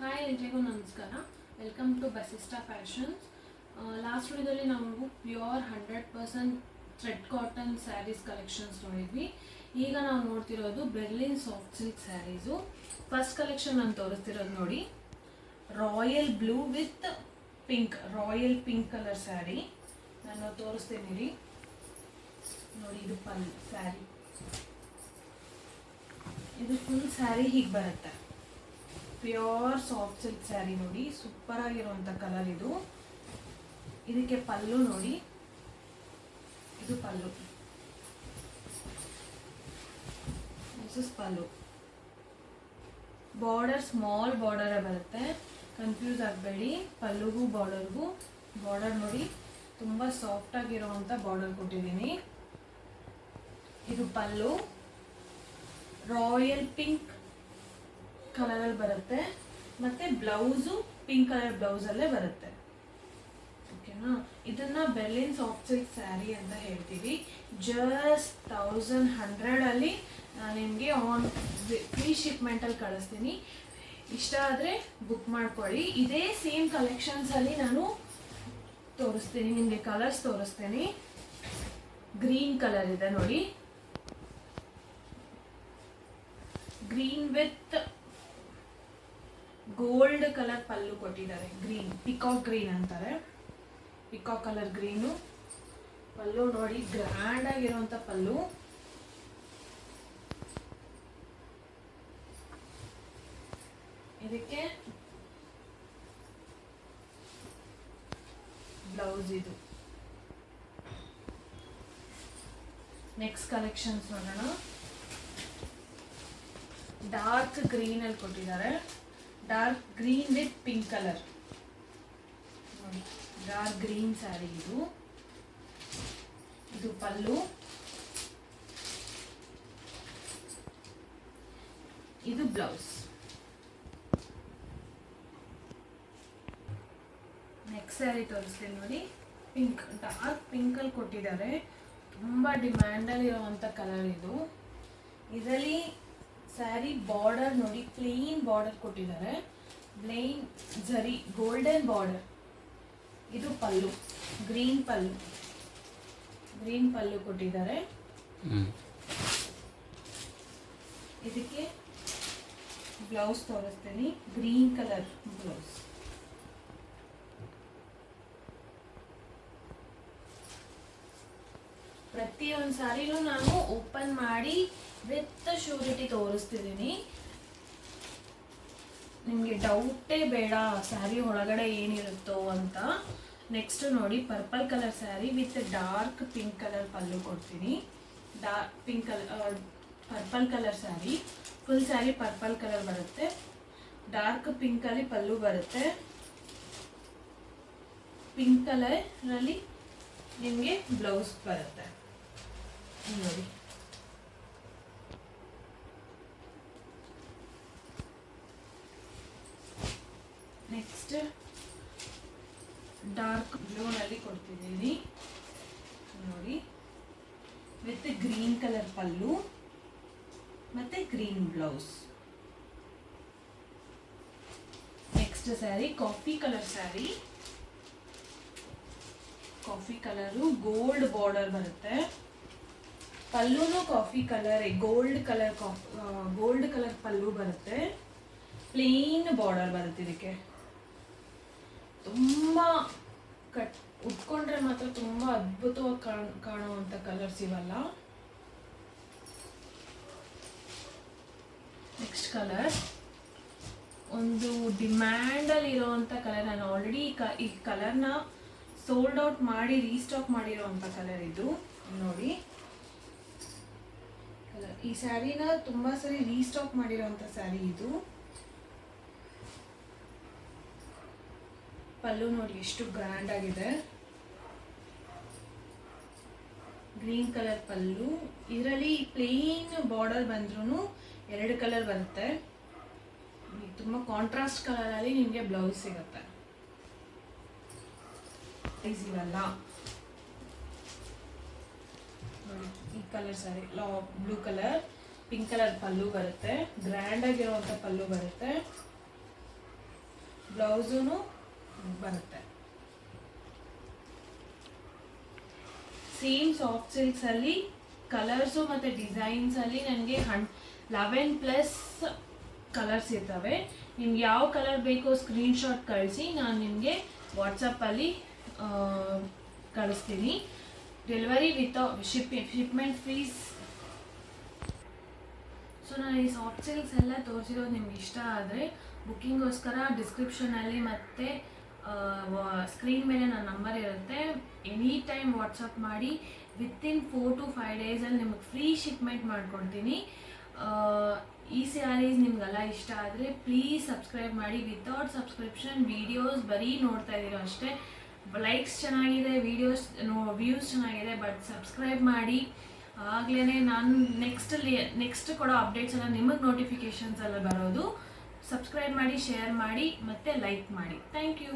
Hi ಎಲ್ರಿಗೂ ನಮಸ್ಕಾರ. Welcome to Basista fashions. Last ವಿಡಿಯೋದಲ್ಲಿ ನಾವು pure 100% thread cotton sarees collections ನೋಡಿದ್ವಿ. ಈಗ ನಾವು ನೋಡ್ತಿರೋದು Berlin soft silk sarees. First collection ನಾನು ತೋರಿಸ್ತಿರೋದು ನೋಡಿ, royal blue with pink, royal pink colour saree ನಾನು ತೋರಿಸ್ತೀನಿ ನೋಡಿ. ಇದು ಸ್ಯಾರಿ, ಇದು ಫುಲ್ ಸ್ಯಾರಿ ಹೀಗೆ ಬರುತ್ತೆ. ಪ್ಯೂರ್ ಸಾಫ್ಟ್ ಸಿಲ್ಕ್ ಸ್ಯಾರಿ ನೋಡಿ, ಸೂಪರ್ ಆಗಿರುವಂಥ ಕಲರ್ ಇದು. ಇದಕ್ಕೆ ಪಲ್ಲು ನೋಡಿ, ಇದು pallu, this is pallu. Border small ಬಾರ್ಡರೇ ಬರುತ್ತೆ, ಕನ್ಫ್ಯೂಸ್ ಆಗಬೇಡಿ. ಪಲ್ಲುಗೂ ಬಾರ್ಡರ್ ನೋಡಿ, ತುಂಬ ಸಾಫ್ಟ್ ಆಗಿರುವಂಥ ಬಾರ್ಡರ್ ಕೊಟ್ಟಿದ್ದೀನಿ. ಇದು ಪಲ್ಲು ರಾಯಲ್ ಪಿಂಕ್ ಕಲರಲ್ಲಿ ಬರುತ್ತೆ, ಮತ್ತೆ ಬ್ಲೌಸು ಪಿಂಕ್ ಕಲರ್ ಬ್ಲೌಸಲ್ಲೇ ಬರುತ್ತೆ. ಓಕೆನಾ? ಇದನ್ನ ಬೆರ್ಲಿನ್ ಸಾಫ್ಟ್ ಸಿಲ್ಕ್ ಸ್ಯಾರಿ ಅಂತ ಹೇಳ್ತೀವಿ. ಜಸ್ಟ್ 1100 ನಾನು ನಿಮಗೆ ಫ್ರೀ ಶಿಪ್ಮೆಂಟಲ್ಲಿ ಕಳಿಸ್ತೀನಿ. ಇಷ್ಟ ಆದರೆ ಬುಕ್ ಮಾಡ್ಕೊಳ್ಳಿ. ಇದೇ ಸೇಮ್ ಕಲೆಕ್ಷನ್ಸಲ್ಲಿ ನಾನು ತೋರಿಸ್ತೀನಿ ನಿಮಗೆ, ಕಲರ್ಸ್ ತೋರಿಸ್ತೀನಿ. ಗ್ರೀನ್ ಕಲರ್ ಇದೆ ನೋಡಿ, ಗ್ರೀನ್ ವಿತ್ ಗೋಲ್ಡ್ ಕಲರ್ ಪಲ್ಲು ಕೊಟ್ಟಿದ್ದಾರೆ. ಗ್ರೀನ್, ಪಿಕಾಕ್ ಗ್ರೀನ್ ಅಂತಾರೆ, ಪಿಕಾಕ್ ಕಲರ್ ಗ್ರೀನು ಪಲ್ಲು ನೋಡಿ, ಗ್ರ್ಯಾಂಡ್ ಆಗಿರುವಂತ ಪಲ್ಲು. ಇದಕ್ಕೆ ಬ್ಲೌಸ್ ಇದು. ನೆಕ್ಸ್ಟ್ ಕಲೆಕ್ಷನ್ಸ್ ನೋಡೋಣ. ಡಾರ್ಕ್ ಗ್ರೀನ್ ಅಲ್ಲಿ ಕೊಟ್ಟಿದ್ದಾರೆ, dark green with pink colour ನೋಡಿ. ಡಾರ್ಕ್ ಗ್ರೀನ್ ಸ್ಯಾರಿ ಇದು. ಇದು ಪಲ್ಲು, ಇದು ಬ್ಲೌಸ್. ನೆಕ್ಸ್ಟ್ ಸ್ಯಾರಿ ತೋರಿಸ್ತೀನಿ ನೋಡಿ, ಪಿಂಕ್, ಡಾರ್ಕ್ ಪಿಂಕ್ ಅಲ್ಲಿ ಕೊಟ್ಟಿದ್ದಾರೆ. ತುಂಬಾ ಡಿಮ್ಯಾಂಡ್ ಅಲ್ಲಿ ಇರುವಂತ ಕಲರ್ ಇದು. ಇದರಲ್ಲಿ ಸ್ಯಾರಿ ಬಾರ್ಡರ್ ನೋಡಿ, ಪ್ಲೇನ್ ಬಾರ್ಡರ್ ಕೊಟ್ಟಿದ್ದಾರೆ, ಪ್ಲೇನ್ ಜರಿ ಗೋಲ್ಡನ್ ಬಾರ್ಡರ್. ಇದು ಪಲ್ಲು, ಗ್ರೀನ್ ಪಲ್ಲು ಕೊಟ್ಟಿದ್ದಾರೆ. ಇದಕ್ಕೆ ಬ್ಲೌಸ್ ತೋರಿಸ್ತೀನಿ, ಗ್ರೀನ್ ಕಲರ್ ಬ್ಲೌಸ್. ಪ್ರತಿಯೊಂದು ಸ್ಯಾರಿನೂ ನಾನು ಓಪನ್ ಮಾಡಿ ವಿತ್ ಶ್ಯೂರಿಟಿ ತೋರಿಸ್ತಿದ್ದೀನಿ. ನಿಮಗೆ ಡೌಟೇ ಬೇಡ ಸ್ಯಾರಿ ಒಳಗಡೆ ಏನಿರುತ್ತೋ ಅಂತ. ನೆಕ್ಸ್ಟ್ ನೋಡಿ, purple colour saree with dark pink colour pallu ಕೊಡ್ತೀನಿ. Dark pink colour, purple colour saree, full saree purple colour ಬರುತ್ತೆ. ಡಾರ್ಕ್ ಪಿಂಕ್ ಅಲ್ಲಿ ಪಲ್ಲು ಬರುತ್ತೆ. ಪಿಂಕ್ ಕಲರಲ್ಲಿ ನಿಮಗೆ ಬ್ಲೌಸ್ ಬರುತ್ತೆ ನೋಡಿ. ನೆಕ್ಸ್ಟ್ ಡಾರ್ಕ್ ಬ್ಲೂನಲ್ಲಿ ಕೊಡ್ತಿದ್ದೀನಿ ನೋಡಿ, ವಿತ್ ಗ್ರೀನ್ ಕಲರ್ ಪಲ್ಲು ಮತ್ತೆ green blouse. Next sari coffee colour sari, coffee colour, gold border ಬರುತ್ತೆ. ಪಲ್ಲುನು coffee colour, gold colour pallu ಬರುತ್ತೆ. ಪ್ಲೇನ್ ಬಾರ್ಡರ್ ಬರುತ್ತೆ. ಇದಕ್ಕೆ ತುಂಬಾ ಉಟ್ಕೊಂಡ್ರೆ ಮಾತ್ರ ತುಂಬಾ ಅದ್ಭುತವಾಗಿ ಕಾಣುವಂತ ಕಲರ್ಸ್ ಇವೆಲ್ಲ. ನೆಕ್ಸ್ಟ್ ಕಲರ್ ಒಂದು ಡಿಮ್ಯಾಂಡ್ ಅಲ್ಲಿ ಇರುವಂತ ಕಲರ್. ನಾನು ಆಲ್ರೆಡಿ ಈ ಕಲರ್ನ ಸೋಲ್ಡ್ ಔಟ್ ಮಾಡಿ ರೀಸ್ಟಾಕ್ ಮಾಡಿರುವಂತ ಕಲರ್ ಇದು ನೋಡಿ. ಈ ಸ್ಯಾರಿನ ತುಂಬಾ ಸರಿ ರೀಸ್ಟಾಕ್ ಮಾಡಿರುವಂತ ಸ್ಯಾರಿ ಇದು. ಪಲ್ಲು ನೋಡಿ ಎಷ್ಟು ಗ್ರ್ಯಾಂಡ್ ಆಗಿದೆ, ಗ್ರೀನ್ ಕಲರ್ ಪಲ್ಲು. ಇದರಲ್ಲಿ ಪ್ಲೇನ್ ಬಾರ್ಡರ್ ಬಂದ್ರೂ 2 ಕಲರ್ ಬರುತ್ತೆ. ತುಂಬಾ ಕಾಂಟ್ರಾಸ್ಟ್ ಕಲರ್ ಅಲ್ಲಿ ನಿಮಗೆ ಬ್ಲೌಸ್ ಸಿಗುತ್ತೆ. ಇವೆಲ್ಲ ಈ colour saree, blue colour, pink colour pallu ಬರುತ್ತೆ, ಗ್ರ್ಯಾಂಡ್ ಆಗಿರುವಂತ ಪಲ್ಲು ಬರುತ್ತೆ. ಬ್ಲೌಸೂ ಬರುತ್ತೆ. ಸೇಮ್ ಸಾಫ್ಟ್ ಸಿಲ್ಕ್ಸಲ್ಲಿ ಕಲರ್ಸು ಮತ್ತು ಡಿಸೈನ್ಸಲ್ಲಿ ನನಗೆ 11+ ಕಲರ್ಸ್ ಇರ್ತವೆ. ನಿಮ್ಗೆ ಯಾವ ಕಲರ್ ಬೇಕೋ ಸ್ಕ್ರೀನ್ಶಾಟ್ ಕಳಿಸಿ, ನಾನು ನಿಮಗೆ ವಾಟ್ಸಪ್ಪಲ್ಲಿ ಕಳಿಸ್ತೀನಿ. Delivery with shipment fees. So ನಾನು ಈ ಸಾಫ್ಟ್ ಸಿಲ್ಕ್ಸ್ ಎಲ್ಲ ತೋರಿಸಿರೋದು ನಿಮ್ಗೆ ಇಷ್ಟ ಆದರೆ ಬುಕ್ಕಿಂಗೋಸ್ಕರ ಡಿಸ್ಕ್ರಿಪ್ಷನಲ್ಲಿ ಮತ್ತು ಸ್ಕ್ರೀನ್ ಮೇಲೆ ನನ್ನ ನಂಬರ್ ಇರುತ್ತೆ. ಎನಿ ಟೈಮ್ ವಾಟ್ಸಪ್ ಮಾಡಿ. ವಿತಿನ್ 4 to 5 ಡೇಸಲ್ಲಿ ನಿಮಗೆ ಫ್ರೀ ಶಿಪ್ಮೆಂಟ್ ಮಾಡಿಕೊಡ್ತೀನಿ. ಈ ಸ್ಯಾರೀಸ್ ನಿಮಗೆಲ್ಲ ಇಷ್ಟ ಆದರೆ ಪ್ಲೀಸ್ ಸಬ್ಸ್ಕ್ರೈಬ್ ಮಾಡಿ. ವಿತೌಟ್ ಸಬ್ಸ್ಕ್ರಿಪ್ಷನ್ ವೀಡಿಯೋಸ್ ಬರೀ ನೋಡ್ತಾ ಇದ್ದೀರೋ ಅಷ್ಟೇ. ಲೈಕ್ಸ್ ಚೆನ್ನಾಗಿದೆ, ವ್ಯೂಸ್ ಚೆನ್ನಾಗಿದೆ, ಬಟ್ ಸಬ್ಸ್ಕ್ರೈಬ್ ಮಾಡಿ. ಆಗಲೇ ನಾನು ನೆಕ್ಸ್ಟ್ ಕೊಡೋ ಅಪ್ಡೇಟ್ಸ್ ಎಲ್ಲ ನಿಮಗೆ ನೋಟಿಫಿಕೇಷನ್ಸ್ ಎಲ್ಲ ಬರೋದು. ಸಬ್ಸ್ಕ್ರೈಬ್ ಮಾಡಿ, ಶೇರ್ ಮಾಡಿ ಮತ್ತು ಲೈಕ್ ಮಾಡಿ. Thank you.